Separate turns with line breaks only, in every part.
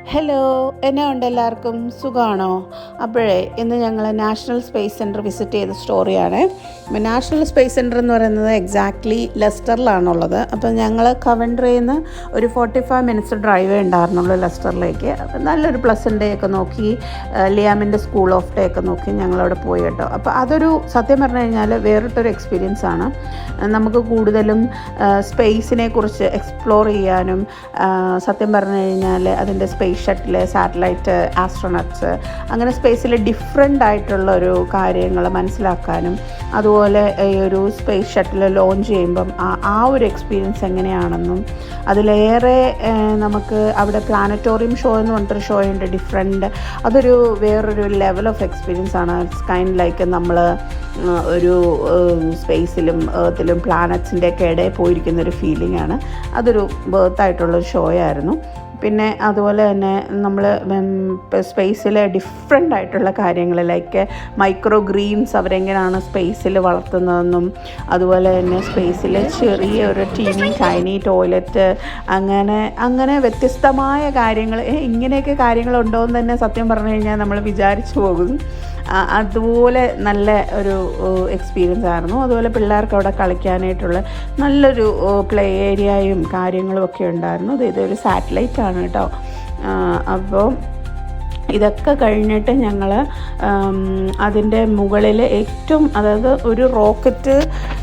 Hello, എന്നാ ഉണ്ട് എല്ലാവർക്കും സുഖമാണോ? അപ്പോഴേ ഇന്ന് ഞങ്ങൾ നാഷണൽ സ്പേസ് സെൻറ്റർ വിസിറ്റ് ചെയ്ത സ്റ്റോറിയാണ്. നാഷണൽ സ്പേസ് സെൻറ്റർ എന്ന് പറയുന്നത് എക്സാക്ട്ലി ലെസ്റ്ററിലാണുള്ളത്. അപ്പോൾ ഞങ്ങൾ കവൻട്രിയിൽ നിന്ന് ഒരു 45 മിനിറ്റ്സ് ഡ്രൈവേ ഉണ്ടായിരുന്നുള്ളൂ ലെസ്റ്ററിലേക്ക്. അപ്പോൾ നല്ലൊരു പ്ലസൻ്റ് ഡേ ഒക്കെ നോക്കി, ലിയാമിൻ്റെ സ്കൂൾ ഓഫ് ഡേ ഒക്കെ നോക്കി ഞങ്ങളവിടെ പോയി കേട്ടോ. അപ്പോൾ അതൊരു സത്യം പറഞ്ഞു കഴിഞ്ഞാൽ വേറിട്ടൊരു എക്സ്പീരിയൻസ് ആണ്. നമുക്ക് കൂടുതലും സ്പേസിനെ കുറിച്ച് എക്സ്പ്ലോർ ചെയ്യാനും, സത്യം പറഞ്ഞു കഴിഞ്ഞാൽ അതിൻ്റെ സ്പേസ് ഷട്ടിൽ, സാറ്റലൈറ്റ്, ആസ്ട്രോനട്ട്സ്, അങ്ങനെ സ്പേസിൽ ഡിഫറെൻ്റ് ആയിട്ടുള്ള ഒരു കാര്യങ്ങൾ മനസ്സിലാക്കാനും, അതുപോലെ ഈ ഒരു സ്പേസ് ഷട്ടിൽ ലോഞ്ച് ചെയ്യുമ്പം ആ ഒരു എക്സ്പീരിയൻസ് എങ്ങനെയാണെന്നും, അതിലേറെ നമുക്ക് അവിടെ പ്ലാനറ്റോറിയം ഷോ എന്ന് പറഞ്ഞിട്ടൊരു ഷോ ഉണ്ട്, ഡിഫറെൻ്റ്. അതൊരു വേറൊരു ലെവൽ ഓഫ് എക്സ്പീരിയൻസ് ആണ്. ഇറ്റ്സ് കൈൻഡ് ലൈക്ക് നമ്മൾ ഒരു സ്പേസിലും എർത്തിലും പ്ലാനറ്റ്സിൻ്റെ ഒക്കെ ഇടയിൽ പോയിരിക്കുന്നൊരു ഫീലിംഗ് ആണ്. അതൊരു ബേർത്തായിട്ടുള്ളൊരു ഷോ ആയിരുന്നു. പിന്നെ അതുപോലെ തന്നെ നമ്മൾ സ്പേസിലെ ഡിഫറെൻ്റ് ആയിട്ടുള്ള കാര്യങ്ങൾ, ലൈക്ക് മൈക്രോ ഗ്രീൻസ് അവരെങ്ങനെയാണ് സ്പേസിൽ വളർത്തുന്നതെന്നും, അതുപോലെ തന്നെ സ്പേസിലെ ചെറിയ ഒരു ടൈനി ടോയ്ലറ്റ്, അങ്ങനെ വ്യത്യസ്തമായ കാര്യങ്ങൾ, ഇങ്ങനെയൊക്കെ കാര്യങ്ങളുണ്ടോ എന്ന് തന്നെ സത്യം പറഞ്ഞു കഴിഞ്ഞാൽ നമ്മൾ വിചാരിച്ചു പോകും. അതുപോലെ നല്ല ഒരു എക്സ്പീരിയൻസ് ആയിരുന്നു. അതുപോലെ പിള്ളേർക്ക് അവിടെ കളിക്കാനായിട്ടുള്ള നല്ലൊരു പ്ലേ ഏരിയയും കാര്യങ്ങളും ഒക്കെ ഉണ്ടായിരുന്നു. ഇതൊരു സാറ്റലൈറ്റ് ആണ് കേട്ടോ. അപ്പോൾ ഇതൊക്കെ കഴിഞ്ഞിട്ട് ഞങ്ങൾ അതിൻ്റെ മുകളിൽ ഏറ്റവും, അതായത് ഒരു റോക്കറ്റ്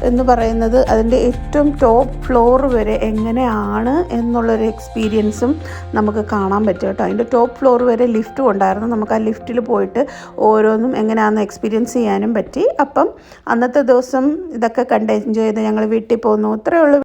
എന്ന് പറയുന്നത് അതിൻ്റെ ഏറ്റവും ടോപ്പ് ഫ്ലോർ വരെ എങ്ങനെയാണ് എന്നുള്ളൊരു എക്സ്പീരിയൻസും നമുക്ക് കാണാൻ പറ്റും കേട്ടോ. അതിൻ്റെ ടോപ്പ് ഫ്ലോർ വരെ ലിഫ്റ്റും ഉണ്ടായിരുന്നു. നമുക്ക് ആ ലിഫ്റ്റിൽ പോയിട്ട് ഓരോന്നും എങ്ങനെയാണെന്ന് എക്സ്പീരിയൻസ് ചെയ്യാനും പറ്റി. അപ്പം അന്നത്തെ ദിവസം ഇതൊക്കെ കണ്ട് എൻജോയ് ചെയ്ത് ഞങ്ങൾ വീട്ടിൽ പോന്നു. ഇത്രയേ ഉള്ളൂ.